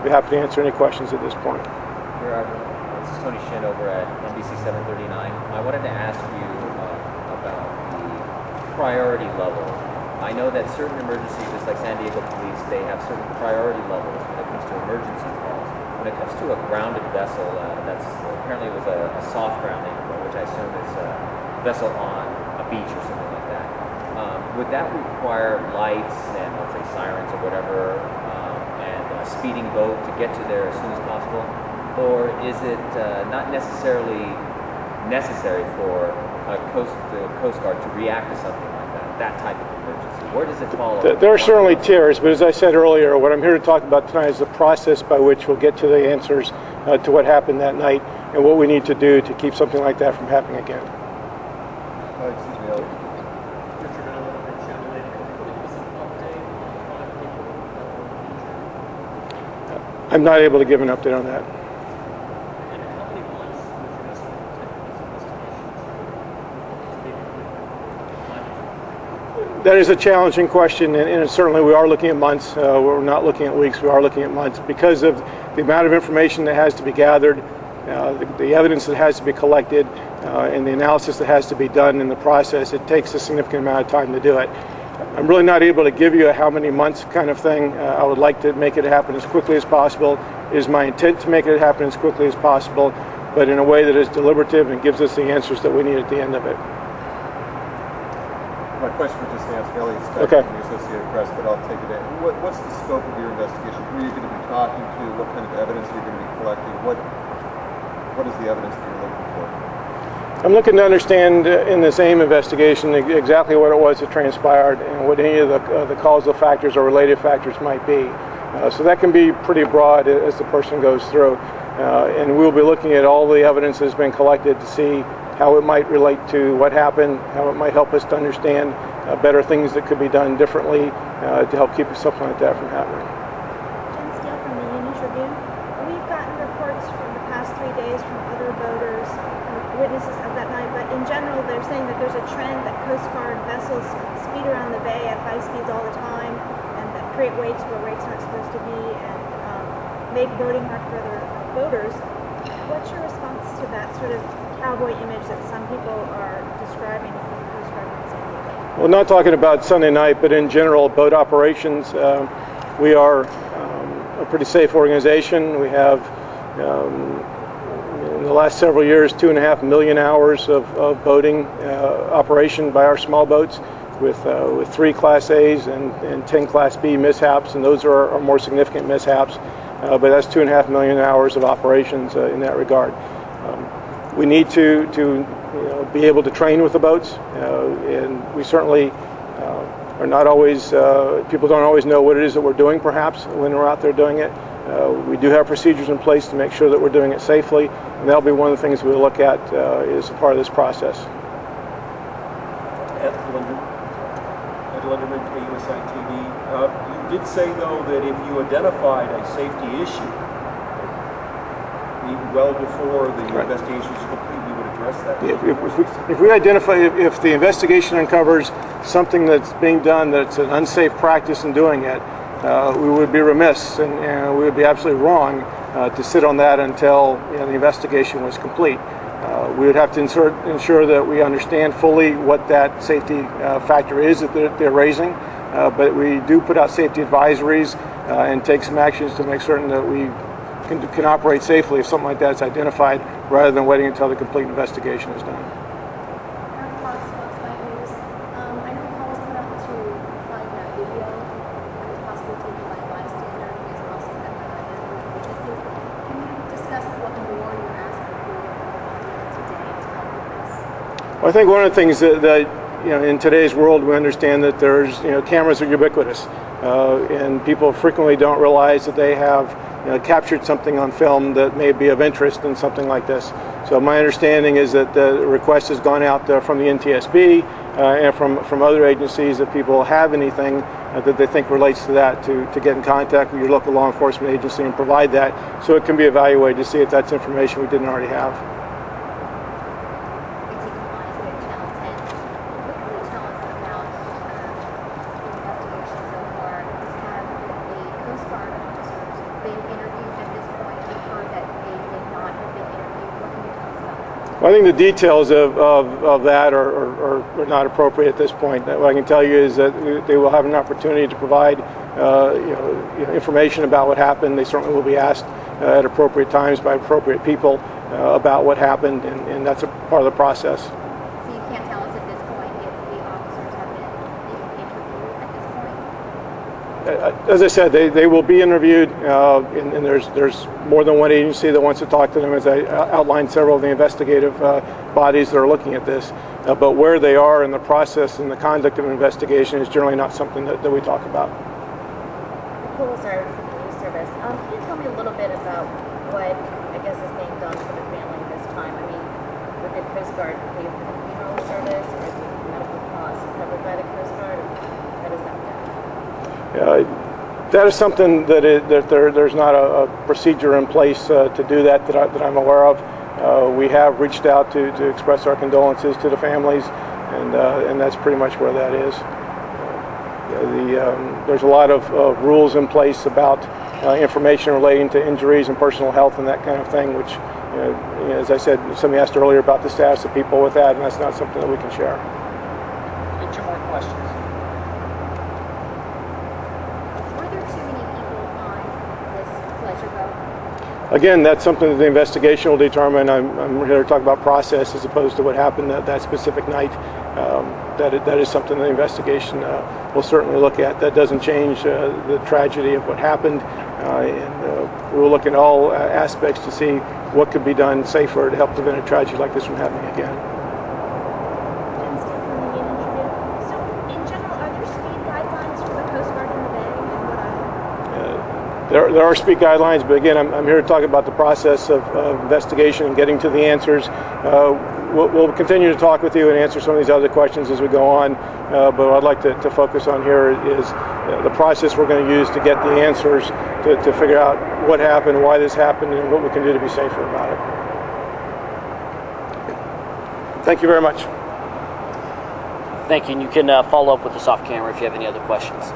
I'll be happy to answer any questions at this point. This is Tony Shin over at NBC 739. I wanted to ask you about the priority level. I know that certain emergencies, just like San Diego Police, they have certain priority levels when it comes to emergency calls. When it comes to a grounded vessel, that's apparently it was a soft grounding, which I assume is a vessel on a beach or something like that. Would that require lights and, let's say, sirens or whatever, and a speeding boat to get to there as soon as possible? Or is it not necessarily necessary for the Coast Guard to react to something like that type of emergency? Where does it fall? There are certainly tiers, but as I said earlier, what I'm here to talk about tonight is the process by which we'll get to the answers to what happened that night and what we need to do to keep something like that from happening again. Excuse me, Richard, I'm not able to give an update on that. That is a challenging question, and certainly we are looking at months. We're not looking at weeks, we are looking at months because of the amount of information that has to be gathered, the evidence that has to be collected, and the analysis that has to be done in the process. It takes a significant amount of time to do it. I'm really not able to give you a how many months kind of thing. I would like to make it happen as quickly as possible. It is my intent to make it happen as quickly as possible, but in a way that is deliberative and gives us the answers that we need at the end of it. My question was just asked Elliot Speck Okay. from the Associated Press, but I'll take it in. What's the scope of your investigation? Who are you going to be talking to? What kind of evidence are you going to be collecting? What is the evidence that you're looking for? I'm looking to understand in this AIM investigation exactly what it was that transpired and what any of the causal factors or related factors might be. So that can be pretty broad as the person goes through. And we'll be looking at all the evidence that's been collected to see how it might relate to what happened, how it might help us to understand better things that could be done differently to help keep something like that from happening. Jen Steele from the Union Tribune. We've gotten reports from the past 3 days from other boaters, witnesses of that night, but in general they're saying that there's a trend that Coast Guard vessels speed around the bay at high speeds all the time and that create waves where wakes aren't supposed to be and make boating hard for other boaters. What's your response to that sort of cowboy image that some people are describing from the Coast Guard in San Diego? Well, not talking about Sunday night, but in general, boat operations. We are a pretty safe organization. We have, in the last several years, 2.5 million hours of boating operation by our small boats with 3 Class A's and 10 Class B mishaps, and those are our more significant mishaps. But that's 2.5 million hours of operations in that regard. We need to be able to train with the boats, and we certainly are not always, people don't always know what it is that we're doing perhaps when we're out there doing it. We do have procedures in place to make sure that we're doing it safely, and that'll be one of the things we'll look at as a part of this process. Ed Linderman, KUSI TV. You did say, though, that if you identified a safety issue well before the investigation is complete, we would address that. If we identify, if the investigation uncovers something that's being done that's an unsafe practice in doing it, we would be remiss and we would be absolutely wrong to sit on that until the investigation was complete. We would have to ensure that we understand fully what that safety factor is that they're raising, but we do put out safety advisories and take some actions to make certain that we can operate safely if something like that is identified, rather than waiting until the complete investigation is done. I know Paul was put up to find that video that was possibly taken by a bystander. He has also identified witnesses. Can you discuss what more you're asking for today to help with this? Well, I think one of the things that in today's world we understand that there's cameras are ubiquitous, and people frequently don't realize that they have captured something on film that may be of interest in something like this. So my understanding is that the request has gone out from the NTSB and from other agencies that people have anything that they think relates to that to get in contact with your local law enforcement agency and provide that so it can be evaluated to see if that's information we didn't already have. Investigation so far. Have the Coast Guard officers been interviewed Well, I think the details of that are not appropriate at this point. What I can tell you is that they will have an opportunity to provide information about what happened. They certainly will be asked at appropriate times by appropriate people about what happened, and that's a part of the process. So you can't tell us at this point if the officers have been interviewed at this point? As I said, they will be interviewed, and there's more than one agency that wants to talk to them, as I outlined several of the investigative bodies that are looking at this. But where they are in the process and the conduct of an investigation is generally not something that we talk about. Cool, sorry, with the news service. Can you tell me a little bit about what, I guess, is being done for the family this time? I mean, would the Coast Guard pay for the funeral service, or is the medical costs covered by the Coast Guard? How does that go? That is something that there's not a procedure in place to do that I'm aware of. We have reached out to express our condolences to the families, and that's pretty much where that is. There's a lot of rules in place about information relating to injuries and personal health and that kind of thing, which, as I said, somebody asked earlier about the status of people with that, and that's not something that we can share. Okay, 2 more questions. Were there too many people on this pleasure boat? Again, that's something that the investigation will determine. I'm here to talk about process as opposed to what happened that specific night. That is something the investigation will certainly look at. That doesn't change the tragedy of what happened, and we will look at all aspects to see what could be done safer to help prevent a tragedy like this from happening again. And still from the Union Tribune. So, in general, are there speed guidelines for the Coast Guard in the Bay, and what are they? There are speed guidelines, but again, I'm here to talk about the process of investigation and getting to the answers. We'll continue to talk with you and answer some of these other questions as we go on, but what I'd like to focus on here is the process we're going to use to get the answers to figure out what happened, why this happened, and what we can do to be safer about it. Thank you very much. Thank you, and you can follow up with us off camera if you have any other questions.